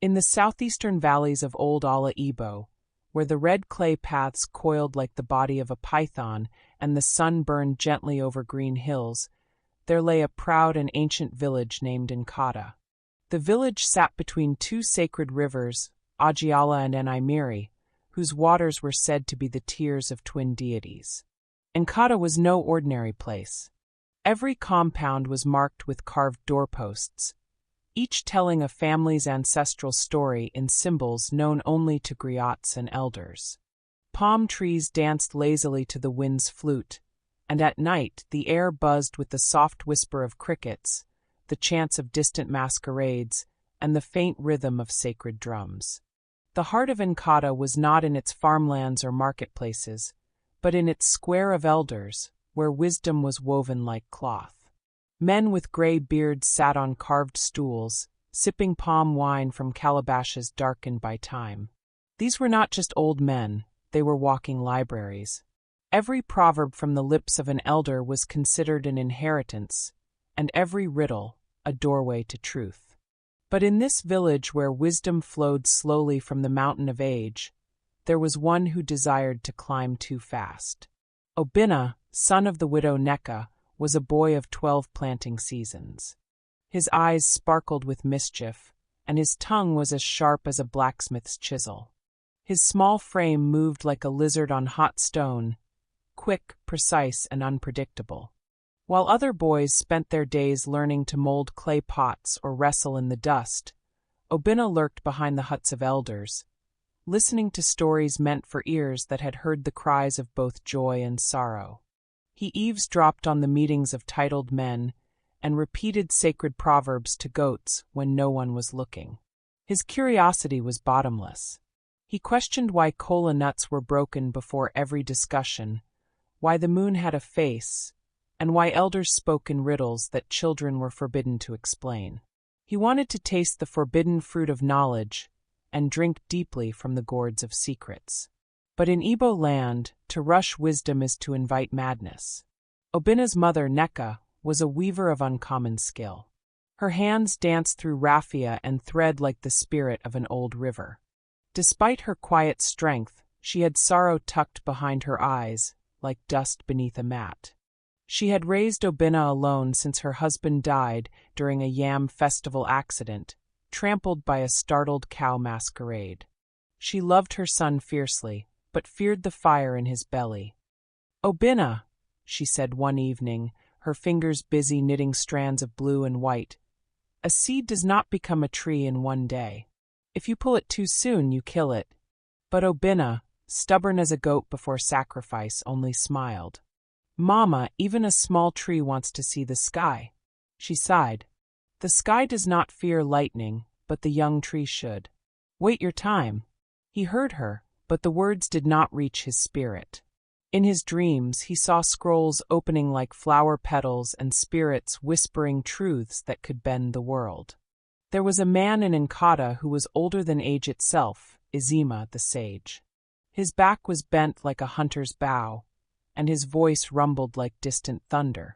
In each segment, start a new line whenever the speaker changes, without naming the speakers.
In the southeastern valleys of Old Ala Igbo, where the red clay paths coiled like the body of a python and the sun burned gently over green hills, there lay a proud and ancient village named Nkata. The village sat between two sacred rivers, Ajiala and Enaimiri, whose waters were said to be the tears of twin deities. Nkata was no ordinary place. Every compound was marked with carved doorposts, each telling a family's ancestral story in symbols known only to griots and elders. Palm trees danced lazily to the wind's flute, and at night the air buzzed with the soft whisper of crickets, the chants of distant masquerades, and the faint rhythm of sacred drums. The heart of Nkata was not in its farmlands or marketplaces, but in its square of elders, where wisdom was woven like cloth. Men with gray beards sat on carved stools, sipping palm wine from calabashes darkened by time. These were not just old men, they were walking libraries. Every proverb from the lips of an elder was considered an inheritance, and every riddle a doorway to truth. But in this village where wisdom flowed slowly from the mountain of age, there was one who desired to climb too fast. Obinna, son of the widow Neka, was a boy of 12 planting seasons. His eyes sparkled with mischief, and his tongue was as sharp as a blacksmith's chisel. His small frame moved like a lizard on hot stone, quick, precise, and unpredictable. While other boys spent their days learning to mold clay pots or wrestle in the dust, Obinna lurked behind the huts of elders, listening to stories meant for ears that had heard the cries of both joy and sorrow. He eavesdropped on the meetings of titled men and repeated sacred proverbs to goats when no one was looking. His curiosity was bottomless. He questioned why cola nuts were broken before every discussion, why the moon had a face, and why elders spoke in riddles that children were forbidden to explain. He wanted to taste the forbidden fruit of knowledge and drink deeply from the gourds of secrets. But in Igbo land, to rush wisdom is to invite madness. Obinna's mother, Neka, was a weaver of uncommon skill. Her hands danced through raffia and thread like the spirit of an old river. Despite her quiet strength, she had sorrow tucked behind her eyes, like dust beneath a mat. She had raised Obinna alone since her husband died during a yam festival accident, trampled by a startled cow masquerade. She loved her son fiercely, but feared the fire in his belly. "Obinna," she said one evening, her fingers busy knitting strands of blue and white, "a seed does not become a tree in one day. If you pull it too soon, you kill it." But Obinna, stubborn as a goat before sacrifice, only smiled. "Mama, even a small tree wants to see the sky." She sighed. "The sky does not fear lightning, but the young tree should. Wait your time." He heard her, but the words did not reach his spirit. In his dreams, he saw scrolls opening like flower petals and spirits whispering truths that could bend the world. There was a man in Nkata who was older than age itself, Izima the sage. His back was bent like a hunter's bow, and his voice rumbled like distant thunder.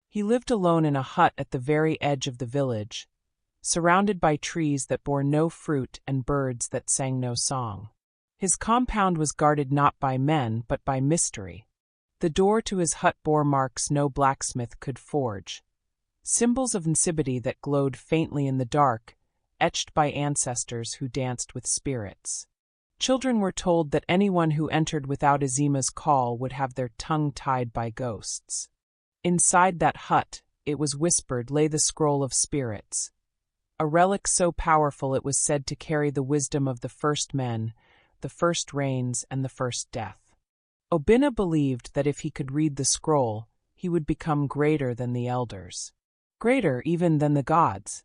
He lived alone in a hut at the very edge of the village, surrounded by trees that bore no fruit and birds that sang no song. His compound was guarded not by men, but by mystery. The door to his hut bore marks no blacksmith could forge, symbols of insipidity that glowed faintly in the dark, etched by ancestors who danced with spirits. Children were told that anyone who entered without Izima's call would have their tongue tied by ghosts. Inside that hut, it was whispered, lay the scroll of spirits, a relic so powerful it was said to carry the wisdom of the first men, the first rains, and the first death. Obinna believed that if he could read the scroll, he would become greater than the elders, greater even than the gods.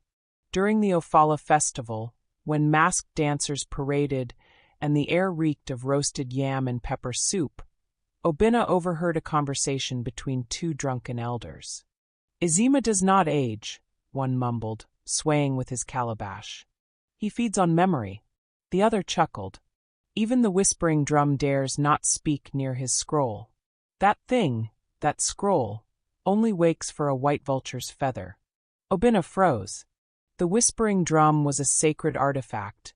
During the Ofala festival, when masked dancers paraded and the air reeked of roasted yam and pepper soup, Obinna overheard a conversation between two drunken elders. "Izima does not age," one mumbled, swaying with his calabash. "He feeds on memory." The other chuckled. "Even the whispering drum dares not speak near his scroll. That thing, that scroll, only wakes for a white vulture's feather." Obinna froze. The whispering drum was a sacred artifact,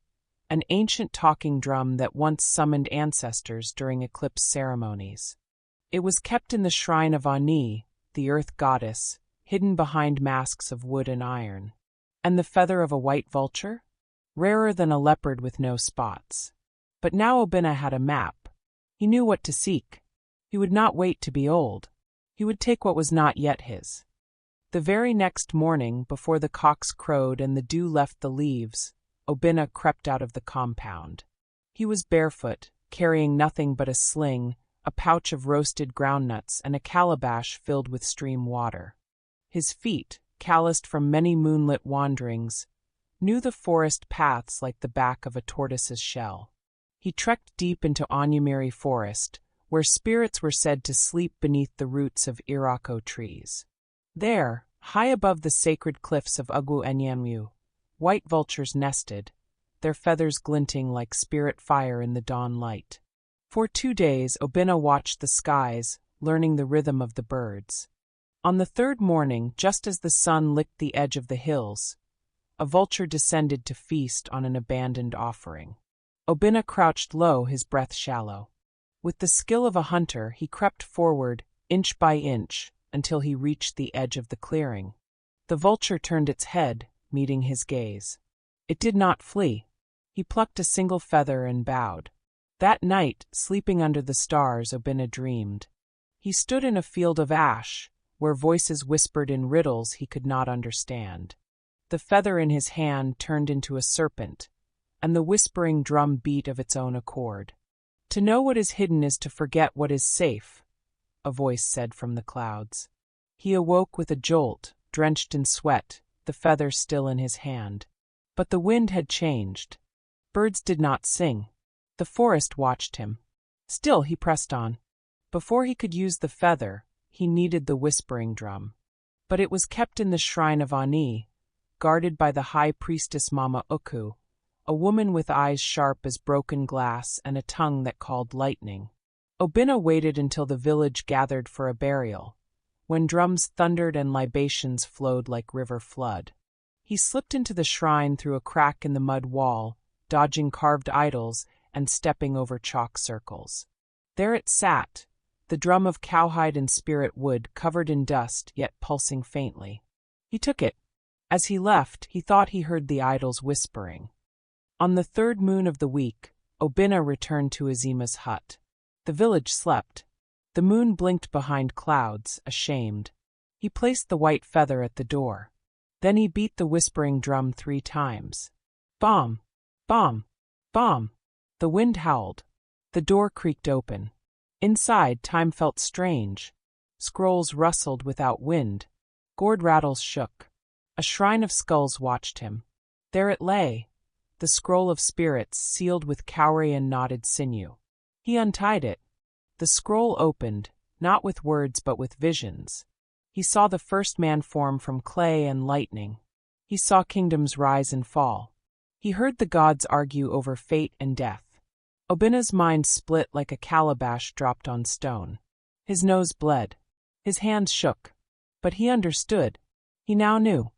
an ancient talking drum that once summoned ancestors during eclipse ceremonies. It was kept in the shrine of Ani, the earth goddess, hidden behind masks of wood and iron. And the feather of a white vulture? Rarer than a leopard with no spots. But now Obinna had a map. He knew what to seek. He would not wait to be old. He would take what was not yet his. The very next morning, before the cocks crowed and the dew left the leaves, Obinna crept out of the compound. He was barefoot, carrying nothing but a sling, a pouch of roasted groundnuts, and a calabash filled with stream water. His feet, calloused from many moonlit wanderings, knew the forest paths like the back of a tortoise's shell. He trekked deep into Onyamiri Forest, where spirits were said to sleep beneath the roots of irako trees. There, high above the sacred cliffs of Ugwu Enyamyu, white vultures nested, their feathers glinting like spirit fire in the dawn light. For 2 days Obinna watched the skies, learning the rhythm of the birds. On the third morning, just as the sun licked the edge of the hills, a vulture descended to feast on an abandoned offering. Obinna crouched low, his breath shallow. With the skill of a hunter, he crept forward, inch by inch, until he reached the edge of the clearing. The vulture turned its head, meeting his gaze. It did not flee. He plucked a single feather and bowed. That night, sleeping under the stars, Obinna dreamed. He stood in a field of ash, where voices whispered in riddles he could not understand. The feather in his hand turned into a serpent, and the whispering drum beat of its own accord. To know what is hidden is to forget what is safe, a voice said from the clouds. He awoke with a jolt, drenched in sweat, the feather still in his hand. But the wind had changed. Birds did not sing. The forest watched him. Still he pressed on. Before he could use the feather, he needed the whispering drum. But it was kept in the shrine of Ani, guarded by the high priestess Mama Uku, a woman with eyes sharp as broken glass and a tongue that called lightning. Obinna waited until the village gathered for a burial, when drums thundered and libations flowed like river flood. He slipped into the shrine through a crack in the mud wall, dodging carved idols and stepping over chalk circles. There it sat, the drum of cowhide and spirit wood covered in dust yet pulsing faintly. He took it. As he left, he thought he heard the idols whispering. On the third moon of the week, Obinna returned to Azima's hut. The village slept. The moon blinked behind clouds, ashamed. He placed the white feather at the door. Then he beat the whispering drum 3 times. Bomb! Bomb! Bomb! The wind howled. The door creaked open. Inside, time felt strange. Scrolls rustled without wind. Gourd rattles shook. A shrine of skulls watched him. There it lay, the scroll of spirits sealed with cowrie and knotted sinew. He untied it. The scroll opened, not with words but with visions. He saw the first man form from clay and lightning. He saw kingdoms rise and fall. He heard the gods argue over fate and death. Obinna's mind split like a calabash dropped on stone. His nose bled. His hands shook. But he understood. He now knew.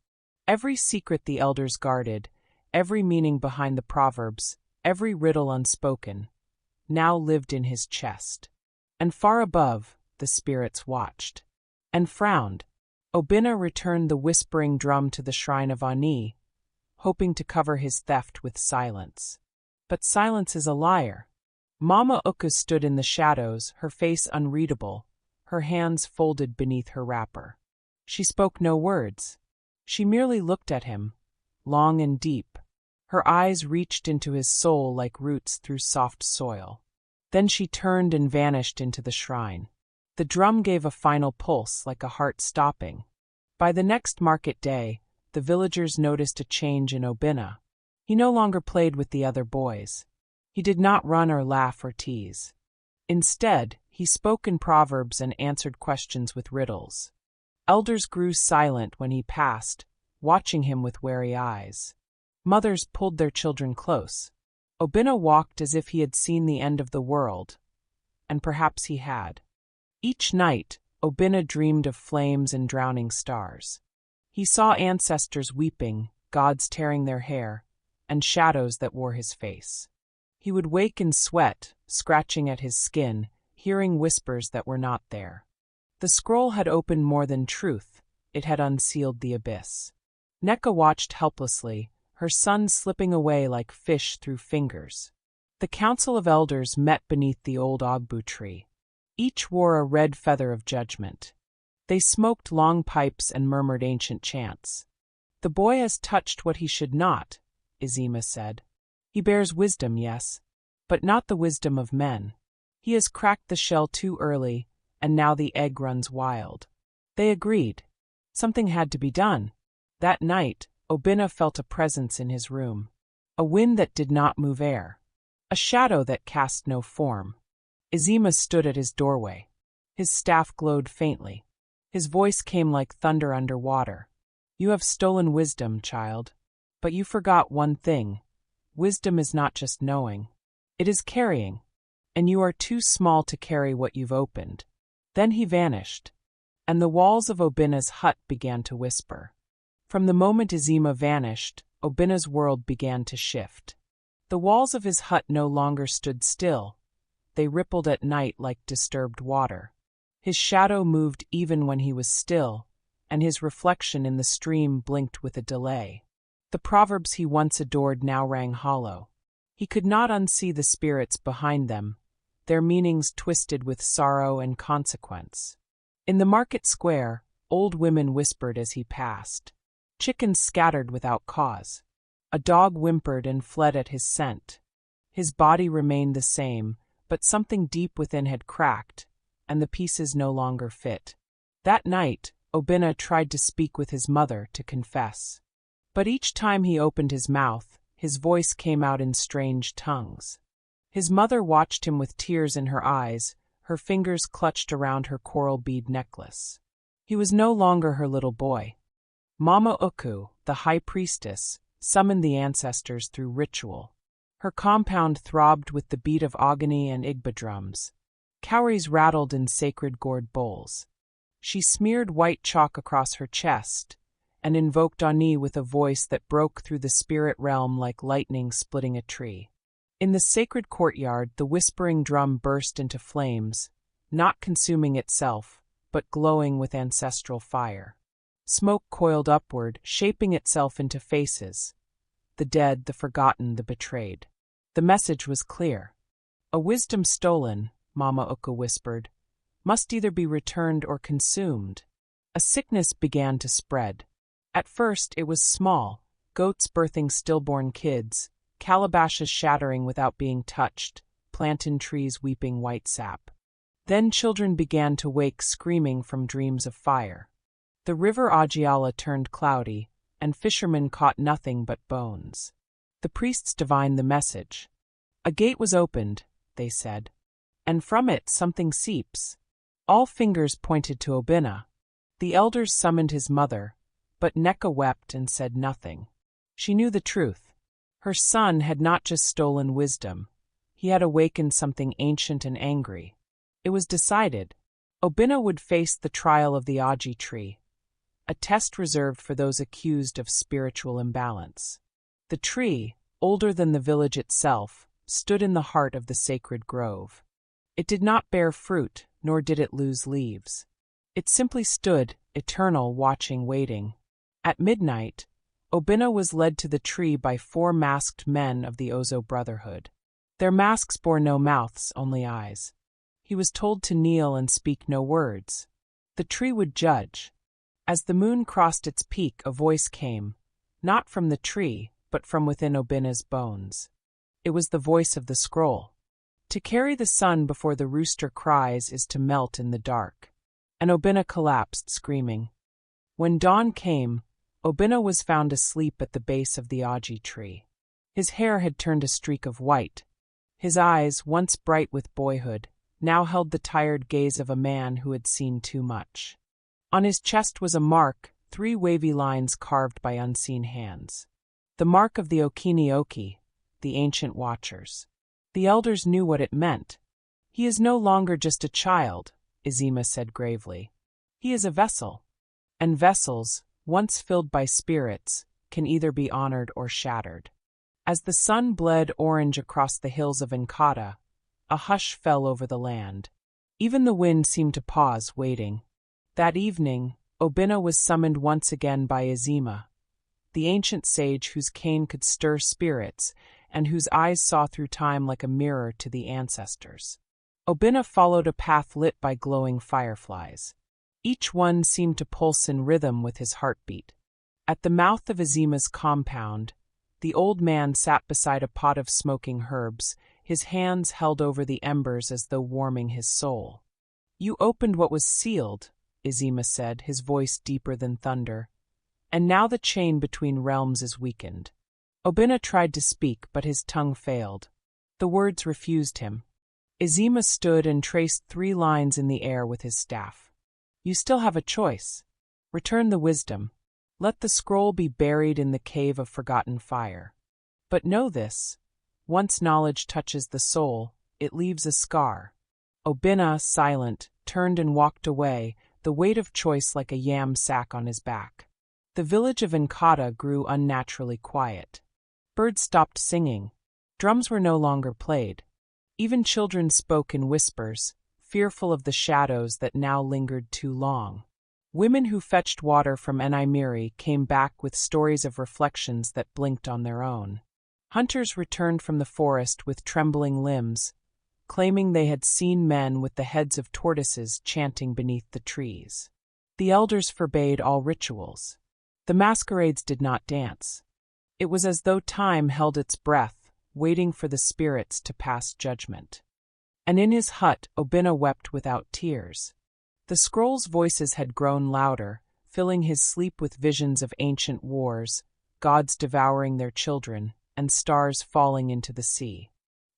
Every secret the elders guarded, every meaning behind the proverbs, every riddle unspoken, now lived in his chest. And far above, the spirits watched. And frowned. Obinna returned the whispering drum to the shrine of Ani, hoping to cover his theft with silence. But silence is a liar. Mama Uku stood in the shadows, her face unreadable, her hands folded beneath her wrapper. She spoke no words. She merely looked at him, long and deep. Her eyes reached into his soul like roots through soft soil. Then she turned and vanished into the shrine. The drum gave a final pulse like a heart stopping. By the next market day, the villagers noticed a change in Obinna. He no longer played with the other boys. He did not run or laugh or tease. Instead, he spoke in proverbs and answered questions with riddles. Elders grew silent when he passed, watching him with wary eyes. Mothers pulled their children close. Obinna walked as if he had seen the end of the world, and perhaps he had. Each night, Obinna dreamed of flames and drowning stars. He saw ancestors weeping, gods tearing their hair, and shadows that wore his face. He would wake in sweat, scratching at his skin, hearing whispers that were not there. The scroll had opened more than truth, it had unsealed the abyss. Nneka watched helplessly, her son slipping away like fish through fingers. The council of elders met beneath the old ogbu tree. Each wore a red feather of judgment. They smoked long pipes and murmured ancient chants. "The boy has touched what he should not," Izima said. "He bears wisdom, yes, but not the wisdom of men. He has cracked the shell too early, and now the egg runs wild." They agreed. Something had to be done. That night, Obinna felt a presence in his room. A wind that did not move air. A shadow that cast no form. Izima stood at his doorway. His staff glowed faintly. His voice came like thunder under water. "You have stolen wisdom, child. But you forgot one thing. Wisdom is not just knowing. It is carrying. And you are too small to carry what you've opened." Then he vanished. And the walls of Obinna's hut began to whisper. From the moment Izima vanished, Obinna's world began to shift. The walls of his hut no longer stood still. They rippled at night like disturbed water. His shadow moved even when he was still, and his reflection in the stream blinked with a delay. The proverbs he once adored now rang hollow. He could not unsee the spirits behind them, their meanings twisted with sorrow and consequence. In the market square, old women whispered as he passed. Chickens scattered without cause. A dog whimpered and fled at his scent. His body remained the same, but something deep within had cracked, and the pieces no longer fit. That night, Obinna tried to speak with his mother, to confess. But each time he opened his mouth, his voice came out in strange tongues. His mother watched him with tears in her eyes, her fingers clutched around her coral bead necklace. He was no longer her little boy. Mama Uku, the high priestess, summoned the ancestors through ritual. Her compound throbbed with the beat of Ogoni and Igbo drums. Cowries rattled in sacred gourd bowls. She smeared white chalk across her chest and invoked Ani with a voice that broke through the spirit realm like lightning splitting a tree. In the sacred courtyard, the whispering drum burst into flames, not consuming itself, but glowing with ancestral fire. Smoke coiled upward, shaping itself into faces. The dead, the forgotten, the betrayed. The message was clear. A wisdom stolen, Mama Uka whispered, must either be returned or consumed. A sickness began to spread. At first it was small, goats birthing stillborn kids, calabashes shattering without being touched, plantain trees weeping white sap. Then children began to wake screaming from dreams of fire. The river Ajiala turned cloudy, and fishermen caught nothing but bones. The priests divined the message. "A gate was opened," they said, "and from it something seeps." All fingers pointed to Obinna. The elders summoned his mother, but Nneka wept and said nothing. She knew the truth. Her son had not just stolen wisdom. He had awakened something ancient and angry. It was decided. Obinna would face the trial of the Aji tree, a test reserved for those accused of spiritual imbalance. The tree, older than the village itself, stood in the heart of the sacred grove. It did not bear fruit, nor did it lose leaves. It simply stood, eternal, watching, waiting. At midnight, Obinna was led to the tree by 4 masked men of the Ozo Brotherhood. Their masks bore no mouths, only eyes. He was told to kneel and speak no words. The tree would judge. As the moon crossed its peak, a voice came, not from the tree, but from within Obinna's bones. It was the voice of the scroll. To carry the sun before the rooster cries is to melt in the dark. And Obinna collapsed, screaming. When dawn came, Obinna was found asleep at the base of the Aji tree. His hair had turned a streak of white. His eyes, once bright with boyhood, now held the tired gaze of a man who had seen too much. On his chest was a mark, 3 wavy lines carved by unseen hands. The mark of the Okini Oki, the ancient watchers. The elders knew what it meant. "He is no longer just a child," Izima said gravely. "He is a vessel. And vessels, once filled by spirits, can either be honored or shattered. As the sun bled orange across the hills of Nkata, a hush fell over the land. Even the wind seemed to pause, waiting. That evening, Obinna was summoned once again by Izima, the ancient sage whose cane could stir spirits and whose eyes saw through time like a mirror to the ancestors. Obinna followed a path lit by glowing fireflies. Each one seemed to pulse in rhythm with his heartbeat. At the mouth of Izima's compound, the old man sat beside a pot of smoking herbs, his hands held over the embers as though warming his soul. "You opened what was sealed," Izima said, his voice deeper than thunder. "And now the chain between realms is weakened." Obinna tried to speak, but his tongue failed. The words refused him. Izima stood and traced 3 lines in the air with his staff. "You still have a choice. Return the wisdom. Let the scroll be buried in the cave of forgotten fire. But know this, once knowledge touches the soul, it leaves a scar." Obinna, silent, turned and walked away, the weight of choice like a yam sack on his back. The village of Nkata grew unnaturally quiet. Birds stopped singing. Drums were no longer played. Even children spoke in whispers, fearful of the shadows that now lingered too long. Women who fetched water from Enaimiri came back with stories of reflections that blinked on their own. Hunters returned from the forest with trembling limbs, claiming they had seen men with the heads of tortoises chanting beneath the trees. The elders forbade all rituals. The masquerades did not dance. It was as though time held its breath, waiting for the spirits to pass judgment. And in his hut, Obinna wept without tears. The scroll's voices had grown louder, filling his sleep with visions of ancient wars, gods devouring their children, and stars falling into the sea.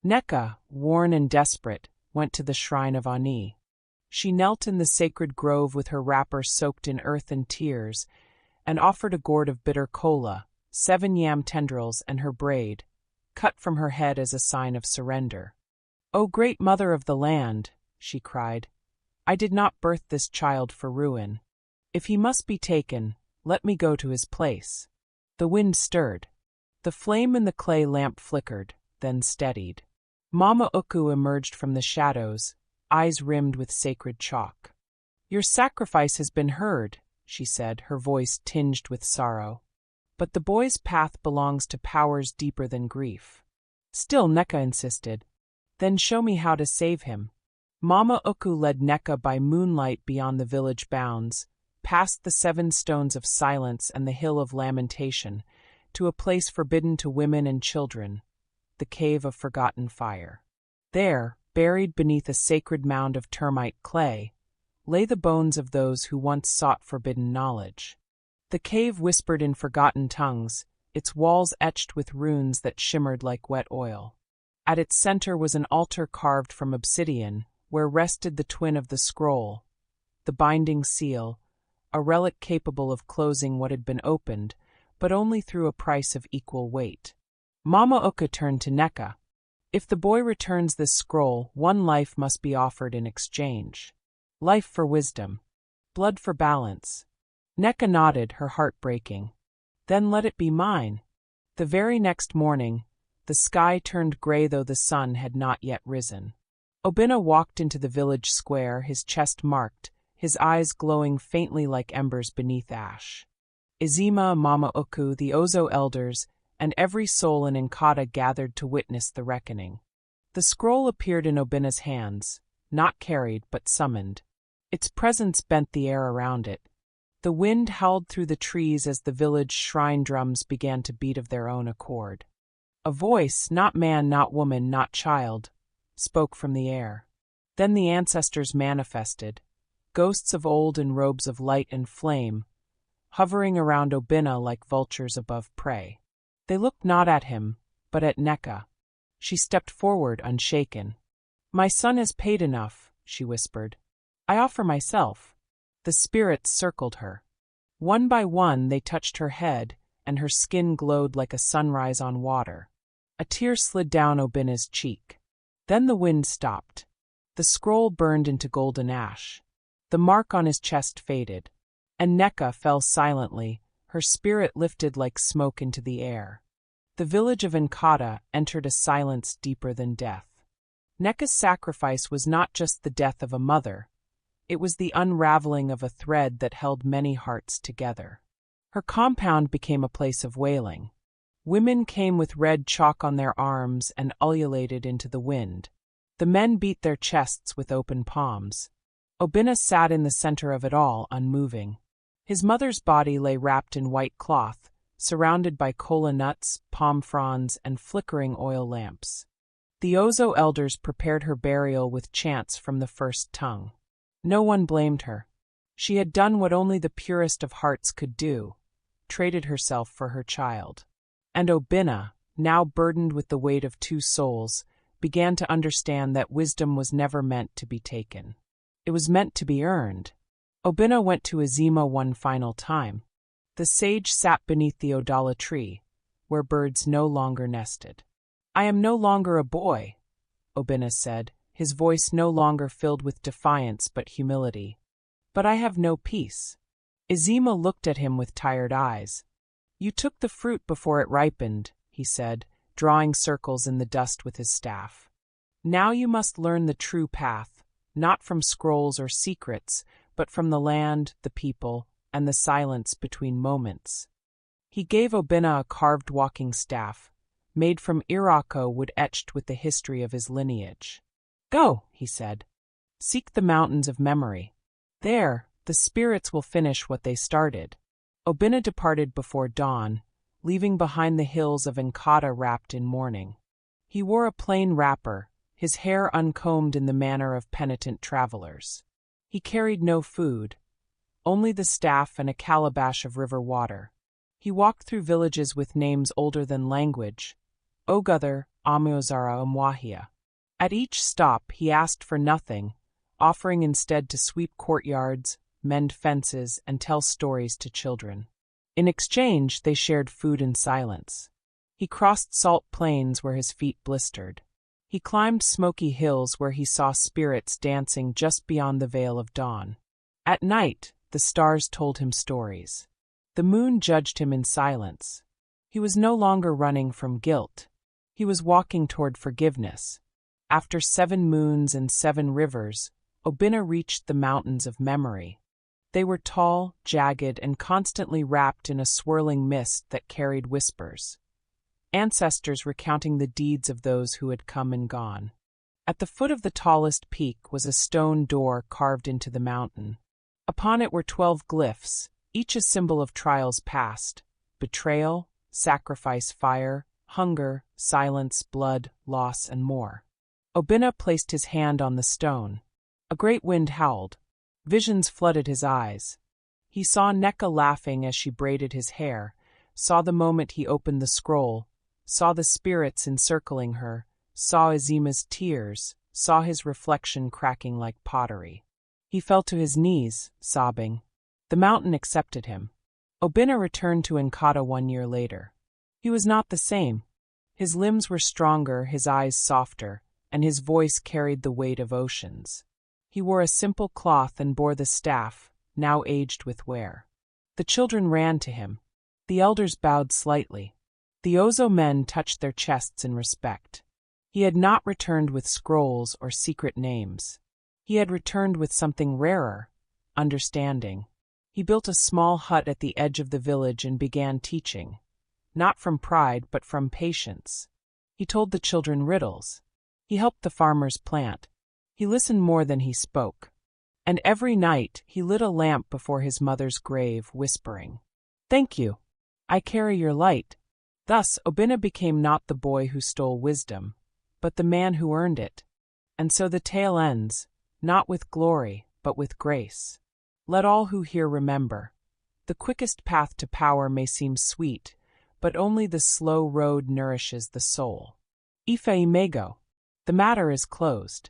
Neka, worn and desperate, went to the shrine of Ani. She knelt in the sacred grove with her wrapper soaked in earth and tears, and offered a gourd of bitter kola, 7 yam tendrils, and her braid, cut from her head as a sign of surrender. "O great mother of the land," she cried, "I did not birth this child for ruin. If he must be taken, let me go to his place." The wind stirred. The flame in the clay lamp flickered, then steadied. Mama Uku emerged from the shadows, eyes rimmed with sacred chalk. "Your sacrifice has been heard," she said, her voice tinged with sorrow. "But the boy's path belongs to powers deeper than grief." Still Neka insisted. "Then show me how to save him." Mama Uku led Neka by moonlight beyond the village bounds, past the 7 stones of silence and the hill of lamentation, to a place forbidden to women and children, the cave of forgotten fire. There, buried beneath a sacred mound of termite clay, lay the bones of those who once sought forbidden knowledge. The cave whispered in forgotten tongues, its walls etched with runes that shimmered like wet oil. At its center was an altar carved from obsidian, where rested the twin of the scroll, the binding seal, a relic capable of closing what had been opened, but only through a price of equal weight. Mama Uka turned to Neka. "If the boy returns this scroll, 1 life must be offered in exchange. Life for wisdom. Blood for balance." Neka nodded, her heart breaking. "Then let it be mine." The very next morning, the sky turned gray though the sun had not yet risen. Obinna walked into the village square, his chest marked, his eyes glowing faintly like embers beneath ash. Izima, Mama Uku, the Ozo elders, and every soul in Nkata gathered to witness the reckoning. The scroll appeared in Obinna's hands, not carried but summoned. Its presence bent the air around it. The wind howled through the trees as the village shrine drums began to beat of their own accord. A voice, not man, not woman, not child, spoke from the air. Then the ancestors manifested, ghosts of old in robes of light and flame, hovering around Obinna like vultures above prey. They looked not at him, but at Neka. She stepped forward, unshaken. "My son has paid enough," she whispered. "I offer myself." The spirits circled her. One by one they touched her head, and her skin glowed like a sunrise on water. A tear slid down Obinna's cheek. Then the wind stopped. The scroll burned into golden ash. The mark on his chest faded. And Neka fell silently, her spirit lifted like smoke into the air. The village of Nkata entered a silence deeper than death. Neka's sacrifice was not just the death of a mother, it was the unraveling of a thread that held many hearts together. Her compound became a place of wailing. Women came with red chalk on their arms and ululated into the wind. The men beat their chests with open palms. Obinna sat in the center of it all, unmoving. His mother's body lay wrapped in white cloth, surrounded by kola nuts, palm fronds, and flickering oil lamps. The Ozo elders prepared her burial with chants from the first tongue. No one blamed her. She had done what only the purest of hearts could do, traded herself for her child. And Obinna, now burdened with the weight of two souls, began to understand that wisdom was never meant to be taken. It was meant to be earned. Obinna went to Azima one final time. The sage sat beneath the Odala tree, where birds no longer nested. "I am no longer a boy," Obinna said, his voice no longer filled with defiance but humility. "But I have no peace." Azima looked at him with tired eyes. "You took the fruit before it ripened," he said, drawing circles in the dust with his staff. "Now you must learn the true path, not from scrolls or secrets, but from the land, the people, and the silence between moments." He gave Obinna a carved walking staff, made from Irako wood etched with the history of his lineage. "Go," he said. "Seek the mountains of memory. There, the spirits will finish what they started." Obinna departed before dawn, leaving behind the hills of Nkata wrapped in mourning. He wore a plain wrapper, his hair uncombed in the manner of penitent travelers. He carried no food, only the staff and a calabash of river water. He walked through villages with names older than language, Oguther, Amuozara, Umwahia. At each stop he asked for nothing, offering instead to sweep courtyards, mend fences, and tell stories to children. In exchange, they shared food in silence. He crossed salt plains where his feet blistered. He climbed smoky hills where he saw spirits dancing just beyond the veil of dawn. At night, the stars told him stories. The moon judged him in silence. He was no longer running from guilt. He was walking toward forgiveness. After 7 moons and 7 rivers, Obinna reached the mountains of memory. They were tall, jagged, and constantly wrapped in a swirling mist that carried whispers. Ancestors recounting the deeds of those who had come and gone. At the foot of the tallest peak was a stone door carved into the mountain. Upon it were 12 glyphs, each a symbol of trials past: betrayal, sacrifice, fire, hunger, silence, blood, loss, and more. Obinna placed his hand on the stone. A great wind howled. Visions flooded his eyes. He saw Neka laughing as she braided his hair, saw the moment he opened the scroll, saw the spirits encircling her, saw Azima's tears, saw his reflection cracking like pottery. He fell to his knees, sobbing. The mountain accepted him. Obinna returned to Nkata 1 year later. He was not the same. His limbs were stronger, his eyes softer, and his voice carried the weight of oceans. He wore a simple cloth and bore the staff, now aged with wear. The children ran to him. The elders bowed slightly. The Ozo men touched their chests in respect. He had not returned with scrolls or secret names. He had returned with something rarer: understanding. He built a small hut at the edge of the village and began teaching, not from pride but from patience. He told the children riddles. He helped the farmers plant. He listened more than he spoke. And every night he lit a lamp before his mother's grave, whispering, "Thank you. I carry your light." Thus Obinna became not the boy who stole wisdom, but the man who earned it. And so the tale ends, not with glory, but with grace. Let all who hear remember. The quickest path to power may seem sweet, but only the slow road nourishes the soul. Ife imego. The matter is closed.